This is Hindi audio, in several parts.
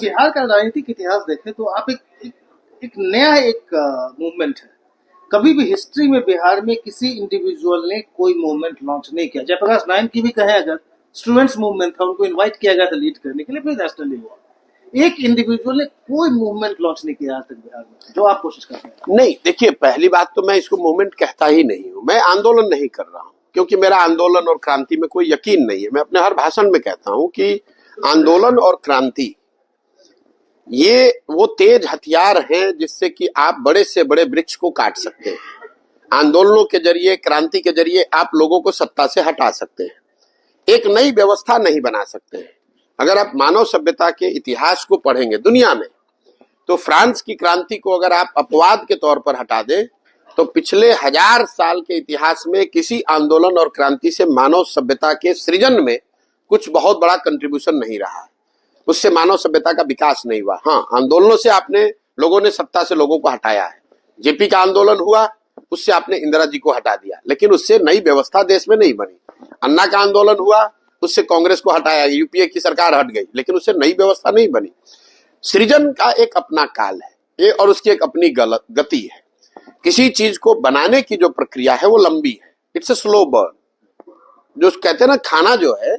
बिहार का राजनीतिक इतिहास देखें तो आप एक नया मूवमेंट है। कभी भी हिस्ट्री में बिहार में किसी इंडिविजुअल ने कोई मूवमेंट लॉन्च नहीं किया। जयप्रकाश नारायण की भी कहें अगर, स्टूडेंट्स मूवमेंट था, उनको इनवाइट किया गया था लीड करने के लिए, फिर नेशनली हुआ। एक इंडिविजुअल ने कोई मूवमेंट लॉन्च नहीं किया आज तक बिहार में, जो आप कोशिश करते हैं। नहीं, देखिए, पहली बात तो मैं इसको मूवमेंट कहता ही नहीं हूं। मैं आंदोलन नहीं कर रहा हूं, क्योंकि मेरा आंदोलन और क्रांति में कोई यकीन नहीं है। मैं अपने हर भाषण में कहता हूं कि आंदोलन और क्रांति ये वो तेज हथियार हैं जिससे कि आप बड़े से बड़े वृक्ष को काट सकते हैं। आंदोलनों के जरिए, क्रांति के जरिए आप लोगों को सत्ता से हटा सकते हैं, एक नई व्यवस्था नहीं बना सकते हैं। अगर आप मानव सभ्यता के इतिहास को पढ़ेंगे दुनिया में, तो फ्रांस की क्रांति को अगर आप अपवाद के तौर पर हटा दें, तो पिछले 1000 साल के इतिहास में किसी आंदोलन और क्रांति से मानव सभ्यता के सृजन में कुछ बहुत बड़ा कंट्रीब्यूशन नहीं रहा है। उससे मानव सभ्यता का विकास नहीं हुआ। हाँ, आंदोलनों से आपने लोगों ने सत्ता से लोगों को हटाया है। जेपी का आंदोलन हुआ, उससे आपने इंदिरा जी को हटा दिया, लेकिन उससे नई व्यवस्था देश में नहीं बनी। अन्ना का आंदोलन हुआ, उससे कांग्रेस को हटाया, यूपीए की सरकार हट गई, लेकिन उससे नई व्यवस्था नहीं बनी। सृजन का एक अपना काल है ये, और उसकी एक अपनी गति है। किसी चीज को बनाने की जो प्रक्रिया है वो लंबी है, इट्स अ स्लो बर्न। जो कहते हैं ना, खाना जो है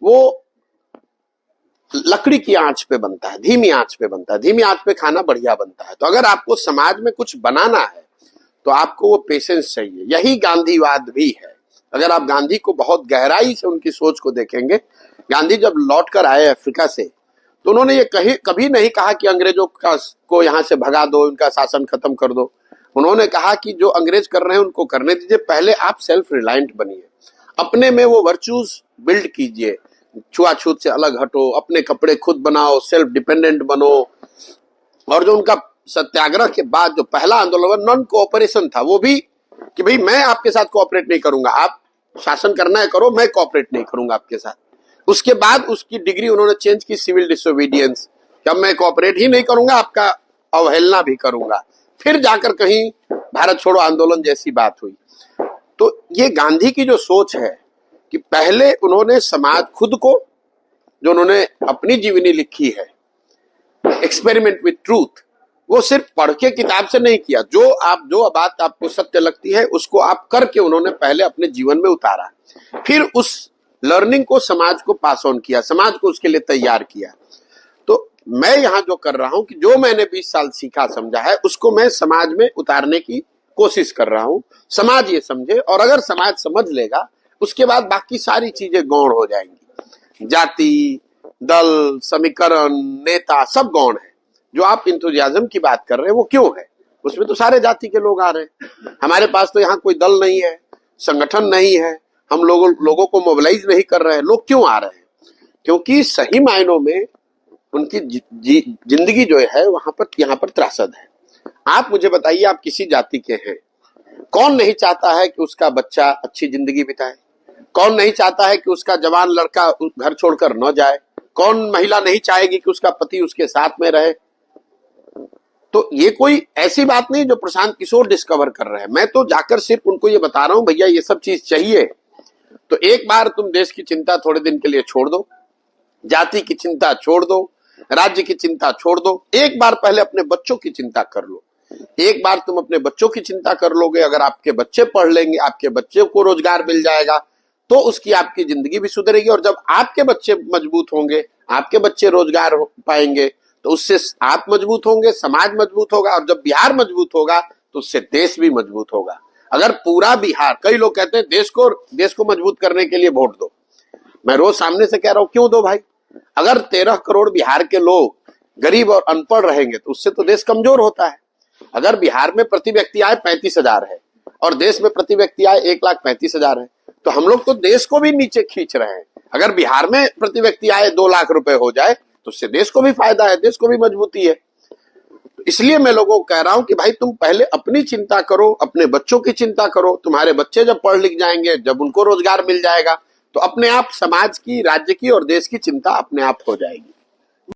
वो लकड़ी की आंच पे बनता है, धीमी आंच पे बनता है। धीमी आंच पे खाना बढ़िया बनता है। तो अगर आपको समाज में कुछ बनाना है तो आपको वो पेशेंस चाहिए। यही गांधीवाद भी है। अगर आप गांधी को बहुत गहराई से उनकी सोच को देखेंगे, गांधी जब लौट कर आए अफ्रीका से, तो उन्होंने ये कभी नहीं कहा कि अंग्रेजों को यहां से भगा दो, उनका शासन खत्म कर दो। उन्होंने कहा कि जो अंग्रेज कर रहे हैं उनको करने दीजिए, पहले आप सेल्फ रिलायंट बनिए, अपने में वो वर्च्यूज बिल्ड कीजिए, छुआछूत से अलग हटो, अपने कपड़े खुद बनाओ, सेल्फ डिपेंडेंट बनो। और जो उनका सत्याग्रह के बाद जो पहला आंदोलन नॉन कोऑपरेशन था, वो भी कि भाई मैं आपके साथ कोऑपरेट नहीं करूंगा, आप शासन करना है करो, मैं कोऑपरेट नहीं करूंगा आपके साथ। उसके बाद उसकी डिग्री उन्होंने चेंज की, सिविल डिसोबीडियंस, कि अब मैं कोऑपरेट ही नहीं करूंगा, आपका अवहेलना भी करूंगा। फिर जाकर कहीं भारत छोड़ो आंदोलन जैसी बात हुई। तो ये गांधी की जो सोच है कि पहले उन्होंने समाज खुद को, जो उन्होंने अपनी जीवनी लिखी है एक्सपेरिमेंट विथ ट्रूथ, वो सिर्फ पढ़ के किताब से नहीं किया। जो बात आपको सत्य लगती है उसको आप करके उन्होंने पहले अपने जीवन में उतारा, फिर उस लर्निंग को समाज को पास ऑन किया, समाज को उसके लिए तैयार किया। तो मैं यहाँ जो कर रहा हूं कि जो मैंने 20 साल सीखा समझा है उसको मैं समाज में उतारने की कोशिश कर रहा हूं। समाज ये समझे, और अगर समाज समझ लेगा उसके बाद बाकी सारी चीजें गौण हो जाएंगी। जाति, दल, समीकरण, नेता सब गौण है। जो आप इंथुजियाज्म की बात कर रहे हैं वो क्यों है? उसमें तो सारे जाति के लोग आ रहे हैं। हमारे पास तो यहाँ कोई दल नहीं है, संगठन नहीं है, हम लोगों को मोबिलाइज नहीं कर रहे हैं। लोग क्यों आ रहे हैं? क्योंकि सही मायनों में उनकी जिंदगी जो है यहाँ पर त्रासद है। आप मुझे बताइए, आप किसी जाति के हैं, कौन नहीं चाहता है कि उसका बच्चा अच्छी जिंदगी बिताए? कौन नहीं चाहता है कि उसका जवान लड़का घर छोड़कर न जाए? कौन महिला नहीं चाहेगी कि उसका पति उसके साथ में रहे? तो ये कोई ऐसी बात नहीं जो प्रशांत किशोर डिस्कवर कर रहे हैं। मैं तो जाकर सिर्फ उनको ये बता रहा हूं, भैया ये सब चीज चाहिए तो एक बार तुम देश की चिंता थोड़े दिन के लिए छोड़ दो, जाति की चिंता छोड़ दो, राज्य की चिंता छोड़ दो, एक बार पहले अपने बच्चों की चिंता कर लो। एक बार तुम अपने बच्चों की चिंता कर लोगे, अगर आपके बच्चे पढ़ लेंगे, आपके बच्चे को रोजगार मिल जाएगा, तो उसकी आपकी जिंदगी भी सुधरेगी। और जब आपके बच्चे मजबूत होंगे, आपके बच्चे रोजगार पाएंगे, तो उससे आप मजबूत होंगे, समाज मजबूत होगा, और जब बिहार मजबूत होगा तो उससे देश भी मजबूत होगा। अगर पूरा बिहार, कई लोग कहते हैं देश को मजबूत करने के लिए वोट दो। मैं रोज सामने से कह रहा हूं, क्यों दो भाई? अगर 13 करोड़ बिहार के लोग गरीब और अनपढ़ रहेंगे तो उससे तो देश कमजोर होता है। अगर बिहार में प्रति व्यक्ति आय 35,000 है और देश में प्रति व्यक्ति आय 1,35,000 है, तो हम लोग तो देश को भी नीचे खींच रहे हैं। अगर बिहार में प्रति व्यक्ति आय 2 लाख रुपए हो जाए तो उससे देश को भी फायदा है, देश को भी मजबूती है। इसलिए मैं लोगों को कह रहा हूं कि भाई तुम पहले अपनी चिंता करो, अपने बच्चों की चिंता करो। तुम्हारे बच्चे जब पढ़ लिख जाएंगे, जब उनको रोजगार मिल जाएगा, तो अपने आप समाज की, राज्य की और देश की चिंता अपने आप हो जाएगी।